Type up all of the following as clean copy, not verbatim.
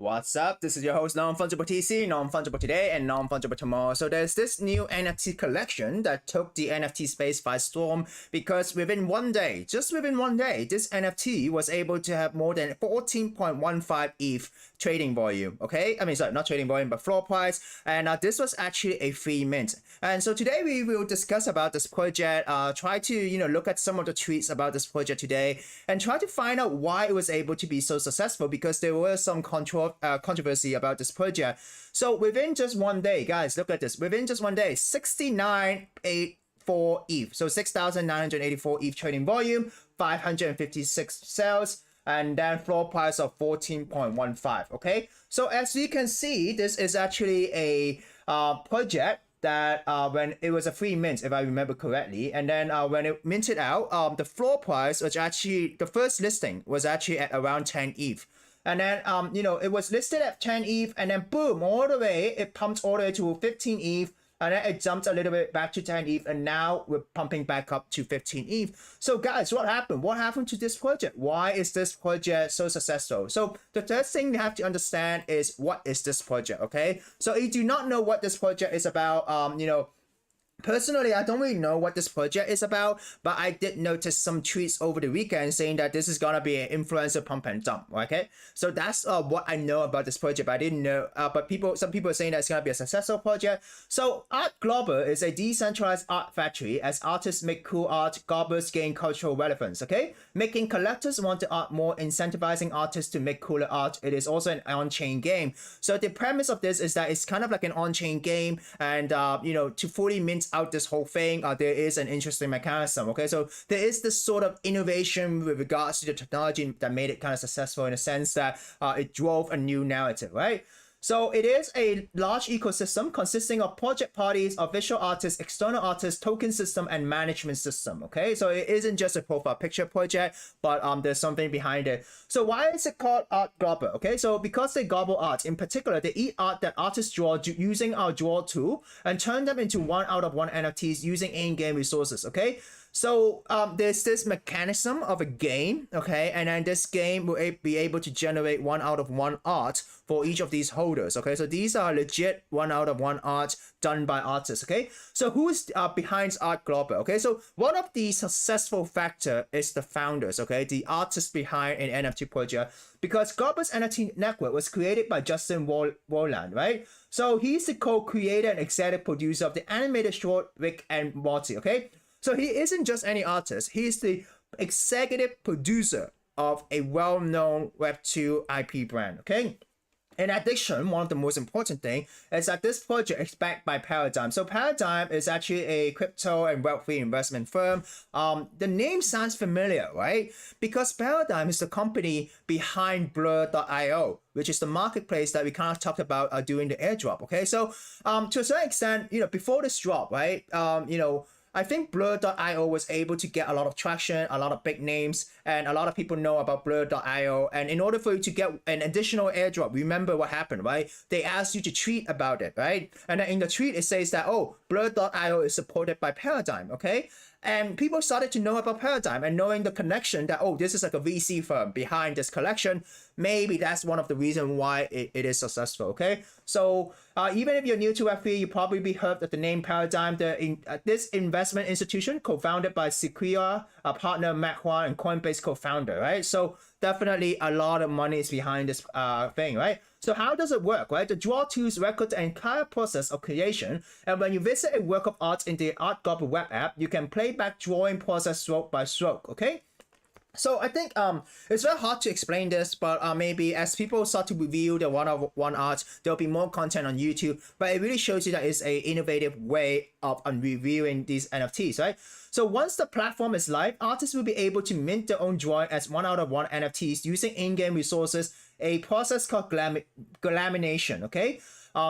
What's up? This is your host Non-Fungible TC, Non-Fungible Today and Non-Fungible Tomorrow. So there's this new NFT collection that took the NFT space by storm because within one day, just within one day, this NFT was able to have more than 14.15 ETH trading volume. Okay, I mean, sorry, not trading volume, but floor price. And this was actually a free mint. And so today we will discuss about this project, try to, look at some of the tweets about this project today and try to find out why it was able to be so successful, because there were some controversy about this project. So within just one day, guys, look at this. Within just one day, 6984 ETH. So 6,984 ETH trading volume, 556 sales, and then floor price of 14.15. Okay, so as you can see, this is actually a project that when it was a free mint, if I remember correctly, and then when it minted out, the floor price was actually, the first listing was actually at around 10 ETH. And then, it was listed at 10 ETH, and then boom, all the way, it pumped all the way to 15 ETH, and then it jumped a little bit back to 10 ETH, and now we're pumping back up to 15 ETH. So guys, what happened? What happened to this project? Why is this project so successful? So the first thing you have to understand is, what is this project, okay? So if you do not know what this project is about, personally, I don't really know what this project is about, but I did notice some tweets over the weekend saying that this is gonna be an influencer pump and dump. Okay, so that's what I know about this project. But I didn't know, but some people are saying that it's gonna be a successful project. So Art Gobblers is a decentralized art factory. As artists make cool art, gobblers gain cultural relevance. Okay, making collectors want the art more, incentivizing artists to make cooler art. It is also an on-chain game. So the premise of this is that it's kind of like an on-chain game, and to fully mint out this whole thing, there is an interesting mechanism. Okay, so there is this sort of innovation with regards to the technology that made it kind of successful, in a sense that it drove a new narrative, right? So it is a large ecosystem consisting of project parties, official artists, external artists, token system, and management system. Okay, so it isn't just a profile picture project, but there's something behind it. So why is it called Art Gobble? Okay, so because they gobble art. In particular, they eat art that artists draw using our draw tool and turn them into 1 out of 1 NFTs using in-game resources. Okay, so there's this mechanism of a game, okay, and then this game will be able to generate 1 out of 1 art for each of these holders. Okay, so these are legit 1 out of 1 art done by artists. Okay, so who is behind Art Gobblers? Okay, so one of the successful factor is the founders. Okay, the artists behind an NFT project, because Gobblers NFT network was created by Justin Roiland, right? So he's the co-creator and executive producer of the animated short Rick and Morty. Okay, so he isn't just any artist, he's the executive producer of a well-known Web2 IP brand, okay? In addition, one of the most important things is that this project is backed by Paradigm. So Paradigm is actually a crypto and Web3 investment firm. The name sounds familiar, right? Because Paradigm is the company behind Blur.io, which is the marketplace that we kind of talked about during the airdrop, okay? So to a certain extent, before this drop, right, I think Blur.io was able to get a lot of traction, a lot of big names, and a lot of people know about Blur.io. And in order for you to get an additional airdrop, remember what happened, right? They asked you to tweet about it, right? And then in the tweet, it says that, oh, Blur.io is supported by Paradigm, okay? And people started to know about Paradigm, and knowing the connection that, oh, this is like a VC firm behind this collection, maybe that's one of the reasons why it is successful, okay? So even if you're new to Web3, you probably heard of the name Paradigm. This investment institution, co-founded by Sequoia, partner Matt Hua, and Coinbase co-founder, right? So definitely a lot of money is behind this thing, right? So how does it work, right? The draw tools record the entire process of creation, and when you visit a work of art in the Art Gobblers web app, you can play back drawing process stroke by stroke, okay? So I think it's very hard to explain this, but maybe as people start to review the 1 of 1 art, there'll be more content on YouTube, but it really shows you that it's an innovative way of reviewing these NFTs, right? So once the platform is live, artists will be able to mint their own drawing as 1 out of 1 NFTs using in-game resources, a process called lamination, okay?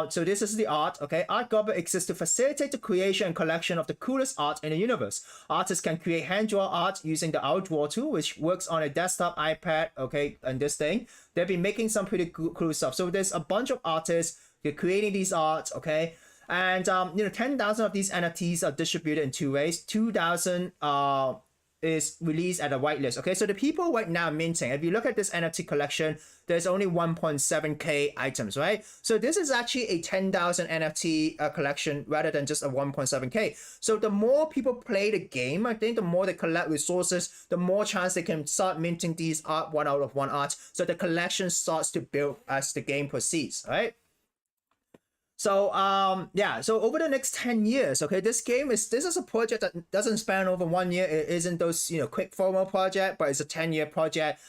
So this is the art, okay? Art Gobblers exists to facilitate the creation and collection of the coolest art in the universe. Artists can create hand-draw art using the Art Draw tool, which works on a desktop, iPad, okay, and this thing. They've been making some pretty cool stuff. So there's a bunch of artists, they're creating these arts, okay? And 10,000 of these NFTs are distributed in 2 ways. 2,000 is released at a whitelist. Okay, so the people right now minting, if you look at this NFT collection, there's only 1.7k items, right? So this is actually a 10,000 NFT collection rather than just a 1.7k. So the more people play the game, I think the more they collect resources, the more chance they can start minting these art one out of one art. So the collection starts to build as the game proceeds, right? So yeah, so over the next 10 years, okay, this is a project that doesn't span over 1 year. It isn't those, you know, quick FOMO project, but it's a 10-year project.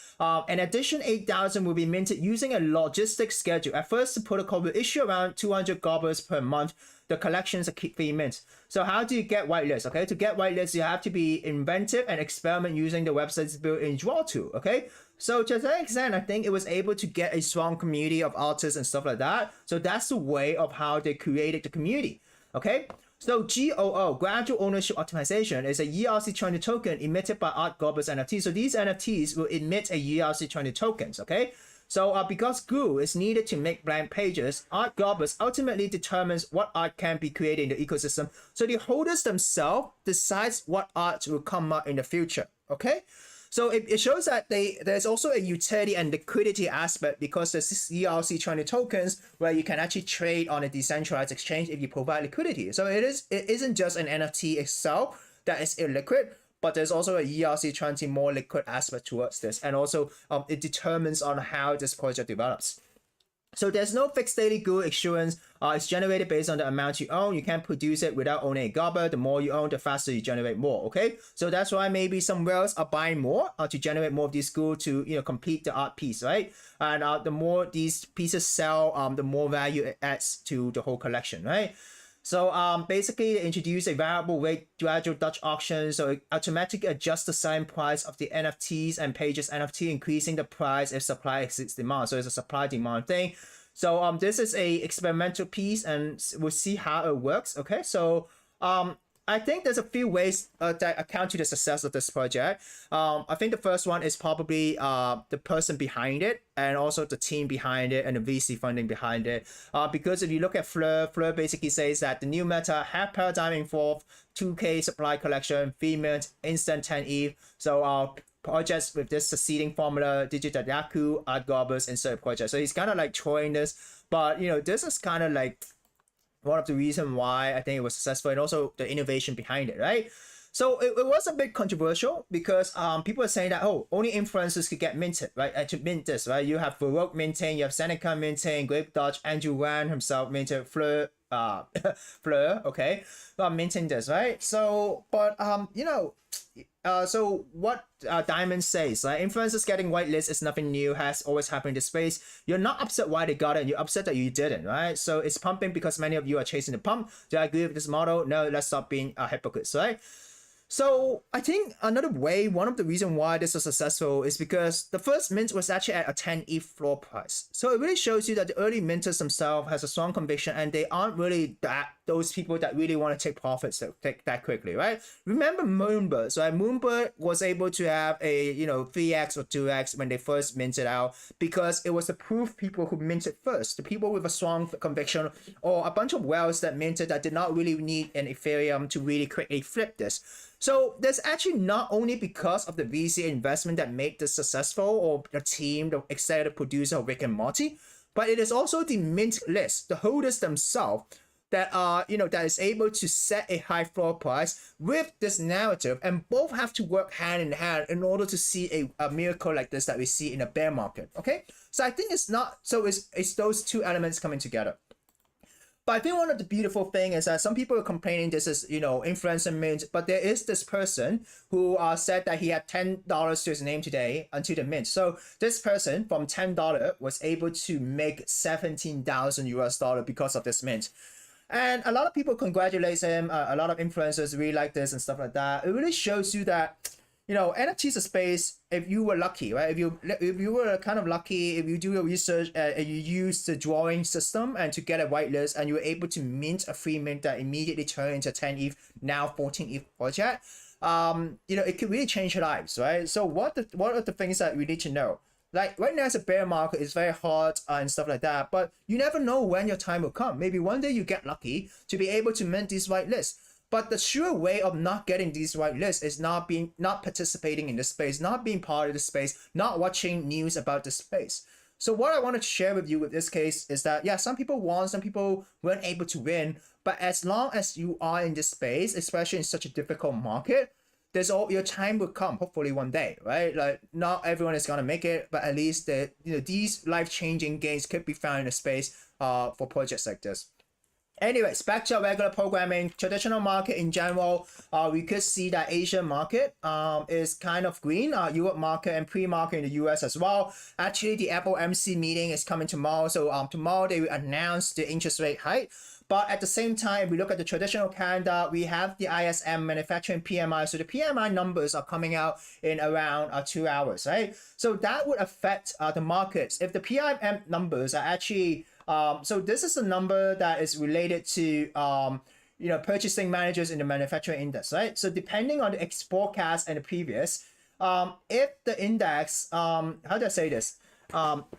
In addition, 8,000 will be minted using a logistic schedule. At first, the protocol will issue around 200 gobblers per month. The collections are free mint. So how do you get whitelist? Okay, to get whitelist, you have to be inventive and experiment using the website's built-in draw tool. Okay, so to that extent, I think it was able to get a strong community of artists and stuff like that. So that's the way of how they created the community. Okay, so GOO, Gradual Ownership Optimization, is a ERC20 token emitted by Art Gobblers NFTs. So these NFTs will emit a ERC20 tokens. Okay. So because glue is needed to make blank pages, Art Gobblers ultimately determines what art can be created in the ecosystem. So the holders themselves decides what art will come out in the future. Okay, so it shows that there's also a utility and liquidity aspect, because there's this ERC20 tokens where you can actually trade on a decentralized exchange if you provide liquidity. So it isn't just an NFT itself that is illiquid, but there's also a ERC20 more liquid aspect towards this. And also it determines on how this project develops. So there's no fixed daily glue issuance. It's generated based on the amount you own. You can't produce it without owning a gobbler. The more you own, the faster you generate more. Okay, so that's why maybe some whales are buying more to generate more of this glue to, you know, complete the art piece, right? And the more these pieces sell, the more value it adds to the whole collection, right? So basically, they introduce a variable rate gradual Dutch auction, so it automatically adjusts the selling price of the NFTs and pages NFT, increasing the price if supply exceeds demand. So it's a supply demand thing. So this is a experimental piece, and we'll see how it works. Okay, so I think there's a few ways that account to the success of this project. I think the first one is probably the person behind it, and also the team behind it, and the VC funding behind it. Because if you look at Fleur basically says that the new meta have paradigm involved 2K supply collection, free mint, instant 10 ETH. So projects with this succeeding formula, Digital Yaku, Art Gobblers, and certain projects. So he's kind of like throwing this, but you know, this is kind of like one of the reasons why I think it was successful, and also the innovation behind it, right? So it was a bit controversial, because people are saying that, oh, only influencers could get minted, right? To mint this, right? You have Baroque minting, you have Seneca minting, Grape Dodge, Andrew Wan himself minted, Fleur, okay, minting this, right? So, but you know, so what Diamond says, right? Influencers getting whitelist is nothing new, has always happened in this space. You're not upset why they got it, you're upset that you didn't, right? So it's pumping because many of you are chasing the pump. Do I agree with this model? No, let's stop being hypocrites, right? So I think another way, one of the reasons why this was successful is because the first mint was actually at a 10 ETH floor price. So it really shows you that the early minters themselves has a strong conviction, and they aren't really those people that really want to take profits that quickly, right? Remember Moonbird, right? Moonbird was able to have a, you know, 3x or 2x when they first minted out, because it was the proof people who minted first, the people with a strong conviction, or a bunch of whales that minted that did not really need an Ethereum to really quickly flip this. So there's actually not only because of the VC investment that made this successful, or the team, the executive producer of Rick and Morty, but it is also the mint list, the holders themselves, that are, you know, that is able to set a high floor price with this narrative, and both have to work hand in hand in order to see a miracle like this that we see in a bear market. Okay, so I think it's not, so it's those two elements coming together. But I think one of the beautiful things is that some people are complaining this is, you know, influencer mint, but there is this person who said that he had $10 to his name today until the mint. So this person from $10 was able to make 17,000 US dollar because of this mint. And a lot of people congratulate him. A lot of influencers really like this and stuff like that. It really shows you that, you know, NFT is a space, if you were lucky, right? If you were kind of lucky, if you do your research and you use the drawing system and to get a whitelist, and you were able to mint a free mint that immediately turned into 10 ETH, now 14 ETH project, you know, it could really change your lives, right? So what are the things that we need to know? Like right now, it's a bear market, it's very hot and stuff like that, but you never know when your time will come. Maybe one day you get lucky to be able to mint these whitelists. But the sure way of not getting these whitelists is not participating in the space, not being part of the space, not watching news about the space. So what I wanted to share with you with this case is that, yeah, some people won, some people weren't able to win, but as long as you are in this space, especially in such a difficult market, your time will come, hopefully one day, right? Like, not everyone is gonna make it, but at least these life-changing gains could be found in a space for projects like this. Anyways, back to our regular programming, traditional market in general, we could see that Asian market is kind of green, Europe market and pre-market in the US as well. Actually, the FOMC meeting is coming tomorrow, so tomorrow they will announce the interest rate hike. But at the same time, if we look at the traditional calendar, we have the ISM manufacturing PMI. So the PMI numbers are coming out in around 2 hours, right? So that would affect the markets. If the PMI numbers are actually, so this is a number that is related to, purchasing managers in the manufacturing index, right? So depending on the forecast and the previous, if the index, how do I say this?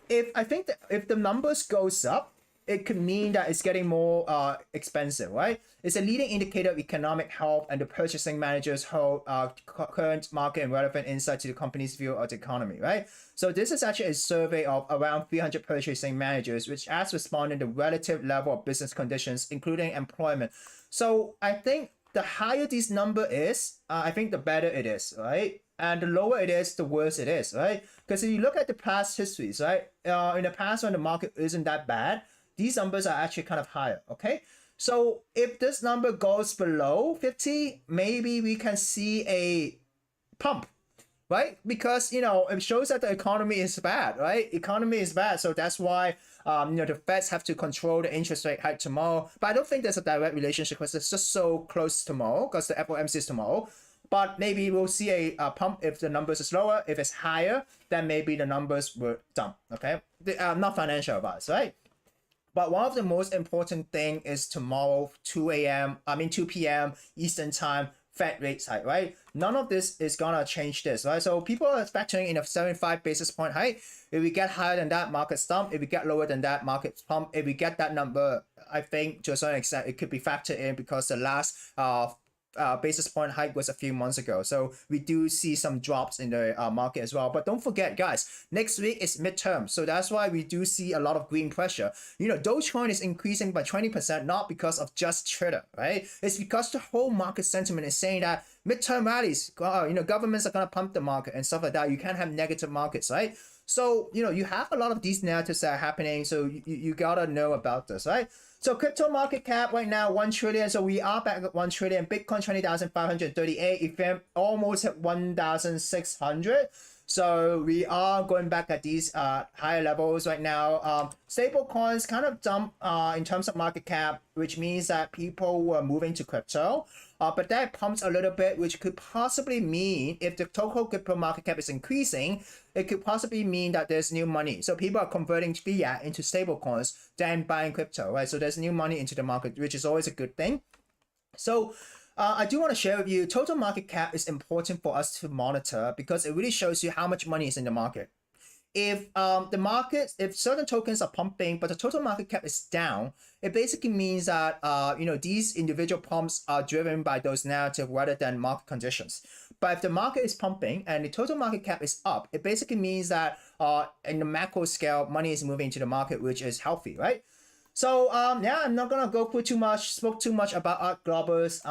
If the numbers goes up, it could mean that it's getting more expensive, right? It's a leading indicator of economic health, and the purchasing managers hold current market and relevant insight to the company's view of the economy, right? So this is actually a survey of around 300 purchasing managers, which has responded to relative level of business conditions, including employment. So I think the higher this number is, I think the better it is, right? And the lower it is, the worse it is, right? Because if you look at the past histories, right? In the past, when the market isn't that bad, these numbers are actually kind of higher, okay? So if this number goes below 50, maybe we can see a pump, right? Because, it shows that the economy is bad, right? Economy is bad, so that's why, the Feds have to control the interest rate hike tomorrow. But I don't think there's a direct relationship because it's just so close tomorrow because the FOMC is tomorrow. But maybe we'll see a pump if the numbers is lower. If it's higher, then maybe the numbers will dump, okay? Not financial advice, right? But one of the most important thing is tomorrow, 2 p.m. Eastern time, Fed rate hike, right? None of this is gonna change this, right? So people are factoring in a 75 basis point hike. If we get higher than that, market stomp. If we get lower than that, market pump. If we get that number, I think to a certain extent it could be factored in because the last basis point hike was a few months ago. So we do see some drops in the market as well. But don't forget, guys, next week is midterm. So that's why we do see a lot of green pressure. Dogecoin is increasing by 20%, not because of just Twitter, right? It's because the whole market sentiment is saying that midterm rallies, governments are going to pump the market and stuff like that. You can't have negative markets, right? So, you have a lot of these narratives that are happening. So you got to know about this, right? So crypto market cap right now, 1 trillion. So we are back at 1 trillion. Bitcoin, 20,538. Ethereum almost at 1,600. So we are going back at these higher levels right now. Stable coins kind of dump in terms of market cap, which means that people were moving to crypto. But that pumps a little bit, which could possibly mean if the total crypto market cap is increasing, it could possibly mean that there's new money. So people are converting fiat into stable coins, then buying crypto, right? So there's new money into the market, which is always a good thing. So I do want to share with you, total market cap is important for us to monitor because it really shows you how much money is in the market. If if certain tokens are pumping, but the total market cap is down, it basically means that these individual pumps are driven by those narratives rather than market conditions. But if the market is pumping and the total market cap is up, it basically means that in the macro scale, money is moving to the market, which is healthy, right? So yeah, I'm not gonna go through spoke too much about Art Gobblers.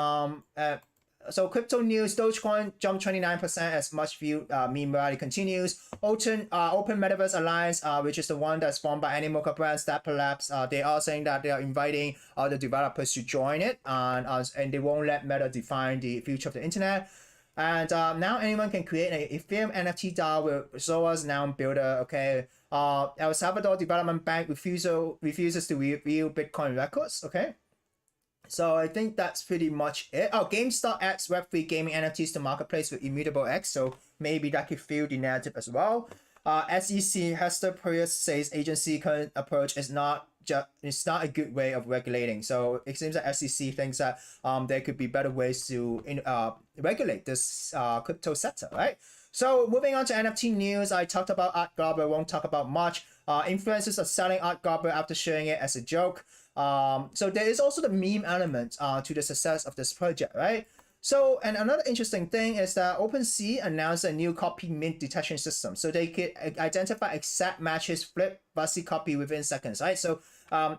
So crypto news, Dogecoin jumped 29% as much viewed meme rally continues. Open Metaverse Alliance, which is the one that's formed by Animoca Brands, Dapper Labs, they are saying that they are inviting the developers to join it, and they won't let Meta define the future of the internet. And now anyone can create an Ethereum NFT DAO with Zoa's Noun Builder, okay? El Salvador Development Bank refuses to reveal Bitcoin records, okay? So I think that's pretty much it. Oh, GameStop adds Web3 gaming NFTs to marketplace with Immutable X, so maybe that could fuel the narrative as well. SEC Hester Prius says agency current approach is not a good way of regulating. So it seems that SEC thinks that there could be better ways to regulate this crypto sector, right? So moving on to NFT news, I talked about Art Gobbler, won't talk about much. Influencers are selling Art Gobbler after sharing it as a joke. So there is also the meme element to the success of this project, right? So, and another interesting thing is that OpenSea announced a new copy mint detection system. So they could identify exact matches, flip fuzzy copy within seconds, right? So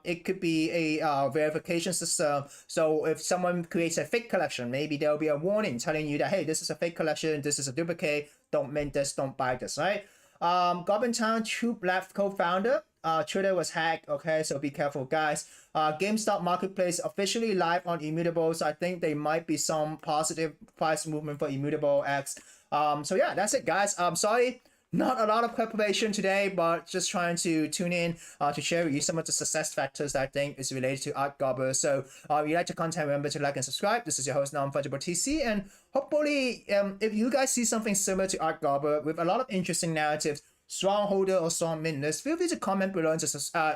it could be a verification system. So if someone creates a fake collection, maybe there'll be a warning telling you that, hey, this is a fake collection, this is a duplicate, don't mint this, don't buy this, right? Goblin Town Troop Lab co-founder, Twitter was hacked, okay, so be careful, guys. GameStop Marketplace officially live on Immutable, so I think there might be some positive price movement for Immutable X. So yeah, that's it, guys. Sorry, not a lot of preparation today, but just trying to tune in to share with you some of the success factors that I think is related to Art Gobblers. So if you like the content, remember to like and subscribe. This is your host, Non-Fungible TC, and hopefully, if you guys see something similar to Art Gobbler with a lot of interesting narratives, strong holder or strong miners, feel free to comment below and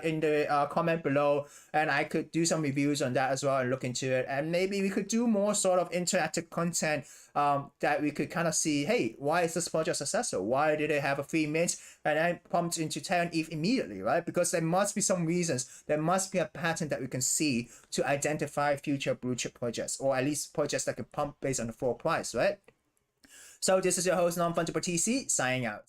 in the comment below, and I could do some reviews on that as well and look into it, and maybe we could do more sort of interactive content that we could kind of see, hey, why is this project successful? Why did it have a free mint and then pumped into 10 ETH immediately, right? Because there must be some reasons, there must be a pattern that we can see to identify future blue chip projects, or at least projects that can pump based on the floor price, right? So this is your host, Non-Fungible TC, signing out.